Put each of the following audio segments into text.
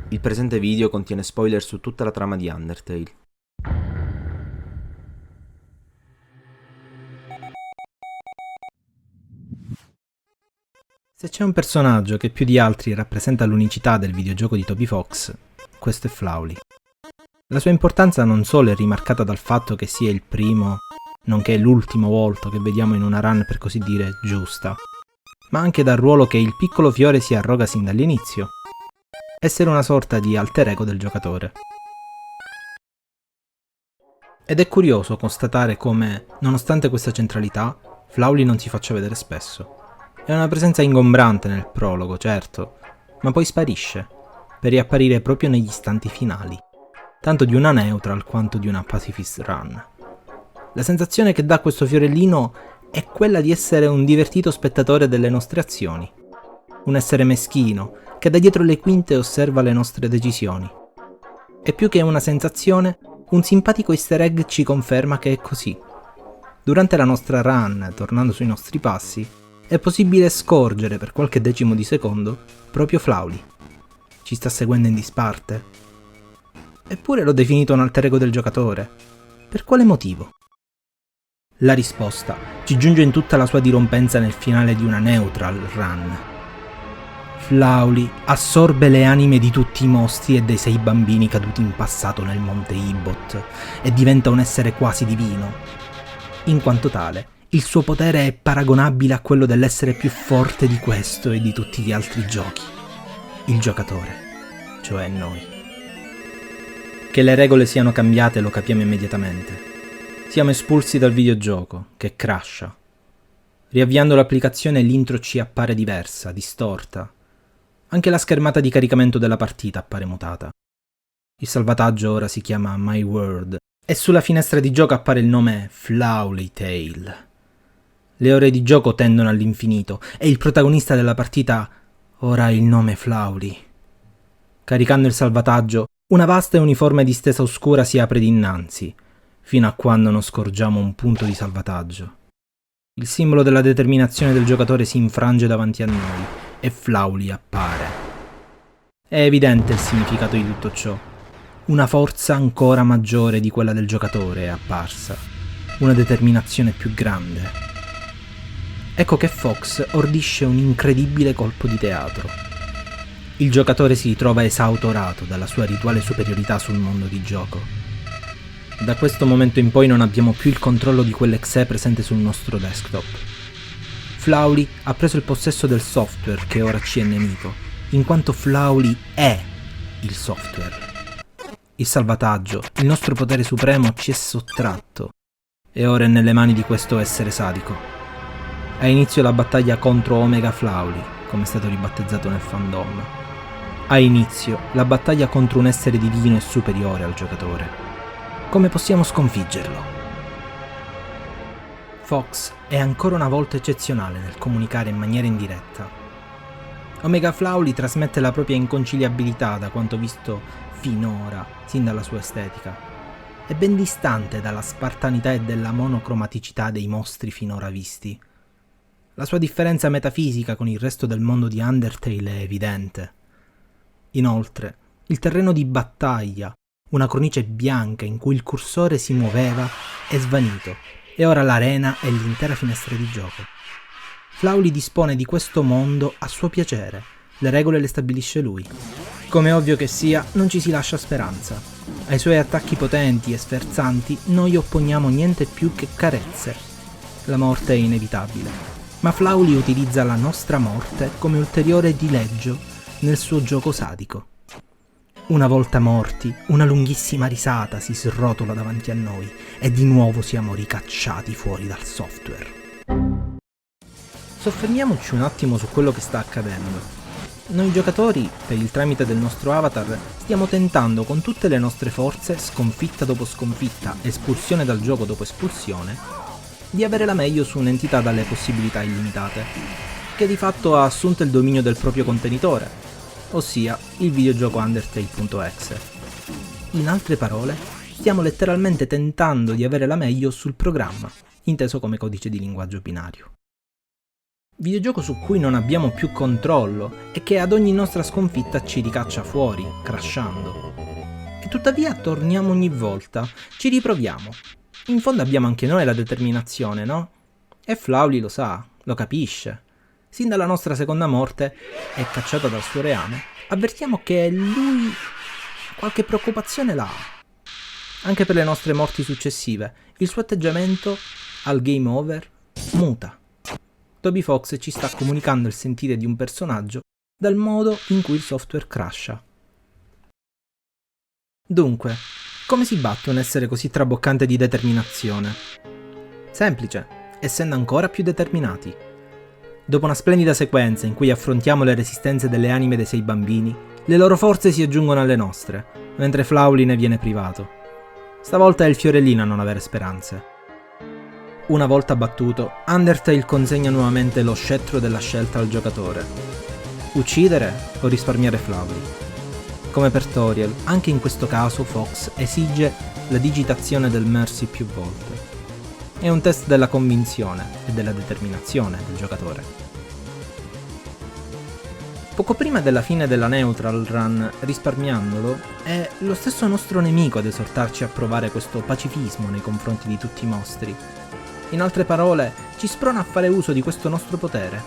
Il presente video contiene spoiler su tutta la trama di Undertale. Se c'è un personaggio che più di altri rappresenta l'unicità del videogioco di Toby Fox, questo è Flowly. La sua importanza non solo è rimarcata dal fatto che sia il primo, nonché l'ultimo volto che vediamo in una run per così dire giusta, ma anche dal ruolo che il piccolo fiore si arroga sin dall'inizio, essere una sorta di alter ego del giocatore. Ed è curioso constatare come, nonostante questa centralità, Flowly non si faccia vedere spesso. È una presenza ingombrante nel prologo, certo, ma poi sparisce, per riapparire proprio negli istanti finali, tanto di una neutral quanto di una pacifist run. La sensazione che dà questo fiorellino è quella di essere un divertito spettatore delle nostre azioni, un essere meschino che da dietro le quinte osserva le nostre decisioni. E più che una sensazione, un simpatico easter egg ci conferma che è così. Durante la nostra run, tornando sui nostri passi, è possibile scorgere per qualche decimo di secondo proprio Flowly. Ci sta seguendo in disparte? Eppure l'ho definito un alter ego del giocatore. Per quale motivo? La risposta ci giunge in tutta la sua dirompenza nel finale di una neutral run. Flowly assorbe le anime di tutti i mostri e dei 6 bambini caduti in passato nel monte Ibot e diventa un essere quasi divino. In quanto tale, il suo potere è paragonabile a quello dell'essere più forte di questo e di tutti gli altri giochi. Il giocatore, cioè noi. Che le regole siano cambiate lo capiamo immediatamente. Siamo espulsi dal videogioco, che crasha. Riavviando l'applicazione l'intro ci appare diversa, distorta. Anche la schermata di caricamento della partita appare mutata. Il salvataggio ora si chiama My World e sulla finestra di gioco appare il nome Flowly Tale. Le ore di gioco tendono all'infinito e il protagonista della partita ora ha il nome Flowly. Caricando il salvataggio, una vasta e uniforme distesa oscura si apre dinanzi, fino a quando non scorgiamo un punto di salvataggio. Il simbolo della determinazione del giocatore si infrange davanti a noi e Flowly appare. È evidente il significato di tutto ciò. Una forza ancora maggiore di quella del giocatore è apparsa, una determinazione più grande. Ecco che Fox ordisce un incredibile colpo di teatro. Il giocatore si ritrova esautorato dalla sua rituale superiorità sul mondo di gioco. Da questo momento in poi non abbiamo più il controllo di quell'exe presente sul nostro desktop. Flowly ha preso il possesso del software che ora ci è nemico, in quanto Flowly è il software. Il salvataggio, il nostro potere supremo, ci è sottratto e ora è nelle mani di questo essere sadico. Ha inizio la battaglia contro Omega Flowly, come è stato ribattezzato nel fandom. Ha inizio la battaglia contro un essere divino e superiore al giocatore. Come possiamo sconfiggerlo? Fox è ancora una volta eccezionale nel comunicare in maniera indiretta. Omega Flowly trasmette la propria inconciliabilità da quanto visto finora, sin dalla sua estetica. È ben distante dalla spartanità e dalla monocromaticità dei mostri finora visti. La sua differenza metafisica con il resto del mondo di Undertale è evidente. Inoltre, il terreno di battaglia, una cornice bianca in cui il cursore si muoveva, è svanito, e ora l'arena è l'intera finestra di gioco. Flowly dispone di questo mondo a suo piacere, le regole le stabilisce lui. Come ovvio che sia, non ci si lascia speranza. Ai suoi attacchi potenti e sferzanti noi opponiamo niente più che carezze. La morte è inevitabile. Ma Flowly utilizza la nostra morte come ulteriore dileggio nel suo gioco sadico. Una volta morti, una lunghissima risata si srotola davanti a noi e di nuovo siamo ricacciati fuori dal software. Soffermiamoci un attimo su quello che sta accadendo. Noi giocatori, per il tramite del nostro avatar, stiamo tentando con tutte le nostre forze, sconfitta dopo sconfitta, espulsione dal gioco dopo espulsione, di avere la meglio su un'entità dalle possibilità illimitate, che di fatto ha assunto il dominio del proprio contenitore, ossia il videogioco Undertale.exe. In altre parole, stiamo letteralmente tentando di avere la meglio sul programma, inteso come codice di linguaggio binario. videogioco su cui non abbiamo più controllo e che ad ogni nostra sconfitta ci ricaccia fuori, crashando. E tuttavia torniamo ogni volta, ci riproviamo. In fondo abbiamo anche noi la determinazione, no? E Flowly lo sa, lo capisce. Sin dalla nostra seconda morte, è cacciata dal suo reame, avvertiamo che lui qualche preoccupazione l'ha. Anche per le nostre morti successive, il suo atteggiamento al game over muta. Toby Fox ci sta comunicando il sentire di un personaggio dal modo in cui il software crasha. Dunque, come si batte un essere così traboccante di determinazione? Semplice, essendo ancora più determinati. Dopo una splendida sequenza in cui affrontiamo le resistenze delle anime dei 6 bambini, le loro forze si aggiungono alle nostre, mentre Flowly ne viene privato. Stavolta è il fiorellino a non avere speranze. Una volta battuto, Undertale consegna nuovamente lo scettro della scelta al giocatore. Uccidere o risparmiare Flowly? Come per Toriel, anche in questo caso Fox esige la digitazione del Mercy più volte. È un test della convinzione e della determinazione del giocatore. Poco prima della fine della Neutral Run, risparmiandolo, è lo stesso nostro nemico ad esortarci a provare questo pacifismo nei confronti di tutti i mostri. In altre parole, ci sprona a fare uso di questo nostro potere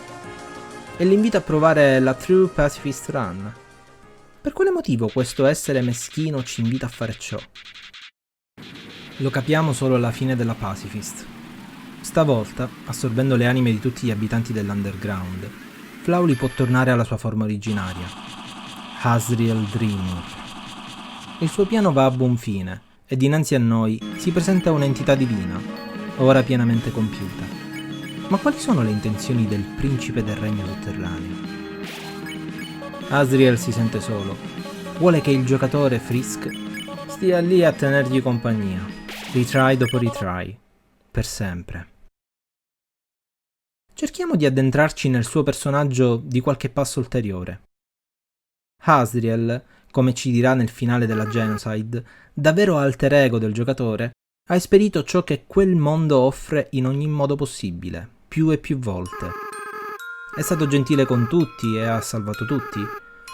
e l'invita a provare la True Pacifist Run. Per quale motivo questo essere meschino ci invita a fare ciò? Lo capiamo solo alla fine della Pacifist. Stavolta, assorbendo le anime di tutti gli abitanti dell'Underground, Flowly può tornare alla sua forma originaria, Asriel Dreamur. Il suo piano va a buon fine e dinanzi a noi si presenta un'entità divina, ora pienamente compiuta. Ma quali sono le intenzioni del principe del regno sotterraneo? Asriel si sente solo. Vuole che il giocatore Frisk stia lì a tenergli compagnia, retry dopo retry, per sempre. Cerchiamo di addentrarci nel suo personaggio di qualche passo ulteriore. Asriel, come ci dirà nel finale della Genocide, da vero alter ego del giocatore, ha esperito ciò che quel mondo offre in ogni modo possibile, più e più volte. È stato gentile con tutti e ha salvato tutti.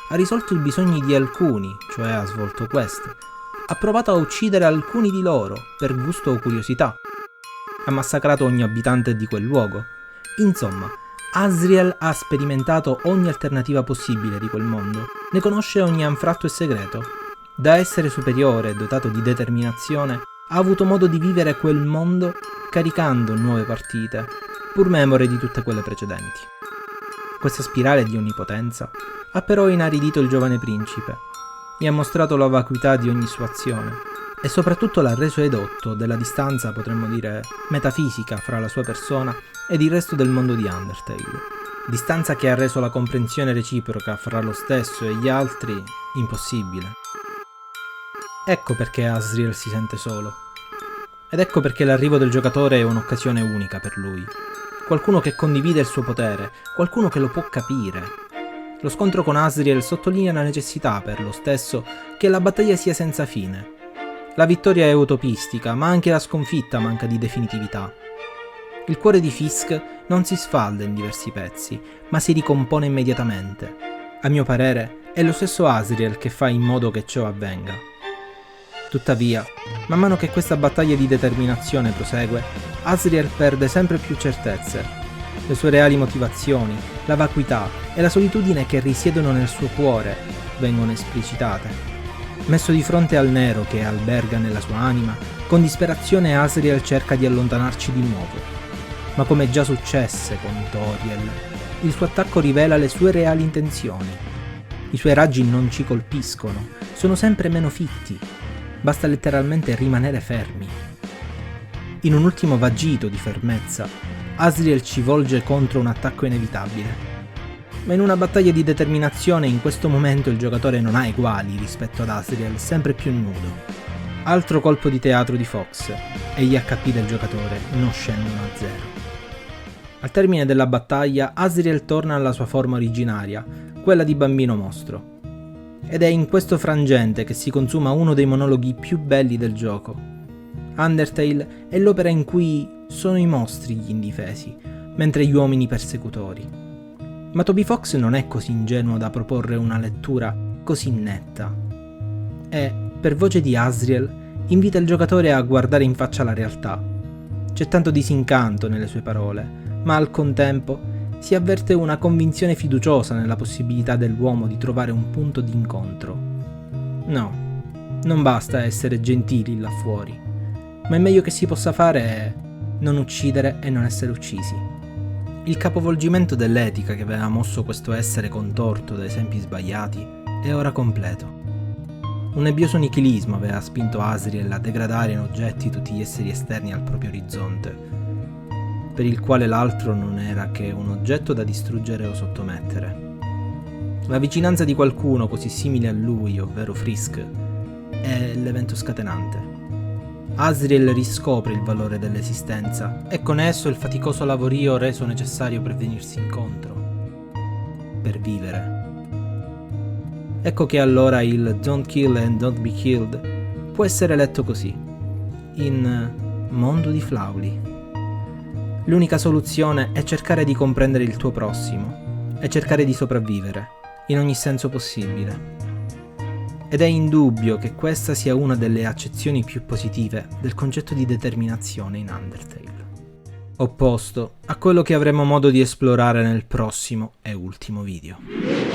Ha risolto i bisogni di alcuni, cioè ha svolto quest. Ha provato a uccidere alcuni di loro, per gusto o curiosità. Ha massacrato ogni abitante di quel luogo. Insomma, Asriel ha sperimentato ogni alternativa possibile di quel mondo. Ne conosce ogni anfratto e segreto. Da essere superiore e dotato di determinazione, ha avuto modo di vivere quel mondo caricando nuove partite, pur memore di tutte quelle precedenti. Questa spirale di onnipotenza ha però inaridito il giovane principe, gli ha mostrato la vacuità di ogni sua azione e soprattutto l'ha reso edotto della distanza, potremmo dire, metafisica fra la sua persona ed il resto del mondo di Undertale. Distanza che ha reso la comprensione reciproca fra lo stesso e gli altri impossibile. Ecco perché Asriel si sente solo. Ed ecco perché l'arrivo del giocatore è un'occasione unica per lui. Qualcuno che condivide il suo potere, qualcuno che lo può capire. Lo scontro con Asriel sottolinea la necessità per lo stesso che la battaglia sia senza fine. La vittoria è utopistica, ma anche la sconfitta manca di definitività. Il cuore di Fisk non si sfalda in diversi pezzi, ma si ricompone immediatamente. A mio parere, è lo stesso Asriel che fa in modo che ciò avvenga. Tuttavia, man mano che questa battaglia di determinazione prosegue, Asriel perde sempre più certezze. Le sue reali motivazioni, la vacuità e la solitudine che risiedono nel suo cuore vengono esplicitate. Messo di fronte al nero che alberga nella sua anima, con disperazione Asriel cerca di allontanarci di nuovo. Ma come già successe con Toriel, il suo attacco rivela le sue reali intenzioni. I suoi raggi non ci colpiscono, sono sempre meno fitti. Basta letteralmente rimanere fermi. In un ultimo vagito di fermezza, Asriel ci volge contro un attacco inevitabile. Ma in una battaglia di determinazione in questo momento il giocatore non ha eguali rispetto ad Asriel, sempre più nudo. Altro colpo di teatro di Fox, e gli HP del giocatore non scendono a zero. Al termine della battaglia, Asriel torna alla sua forma originaria, quella di bambino mostro. Ed è in questo frangente che si consuma uno dei monologhi più belli del gioco. Undertale è l'opera in cui sono i mostri gli indifesi, mentre gli uomini persecutori. Ma Toby Fox non è così ingenuo da proporre una lettura così netta e, per voce di Asriel, invita il giocatore a guardare in faccia la realtà. C'è tanto disincanto nelle sue parole, ma al contempo si avverte una convinzione fiduciosa nella possibilità dell'uomo di trovare un punto d'incontro. No, non basta essere gentili là fuori, ma il meglio che si possa fare è non uccidere e non essere uccisi. Il capovolgimento dell'etica che aveva mosso questo essere contorto da esempi sbagliati è ora completo. Un nebbioso nichilismo aveva spinto Asriel a degradare in oggetti tutti gli esseri esterni al proprio orizzonte, per il quale l'altro non era che un oggetto da distruggere o sottomettere. La vicinanza di qualcuno così simile a lui, ovvero Frisk, è l'evento scatenante. Asriel riscopre il valore dell'esistenza e con esso il faticoso lavorio reso necessario per venirsi incontro, per vivere. Ecco che allora il Don't Kill and Don't Be Killed può essere letto così, in Mondo di Flawley. L'unica soluzione è cercare di comprendere il tuo prossimo e cercare di sopravvivere, in ogni senso possibile. Ed è indubbio che questa sia una delle accezioni più positive del concetto di determinazione in Undertale, opposto a quello che avremo modo di esplorare nel prossimo e ultimo video.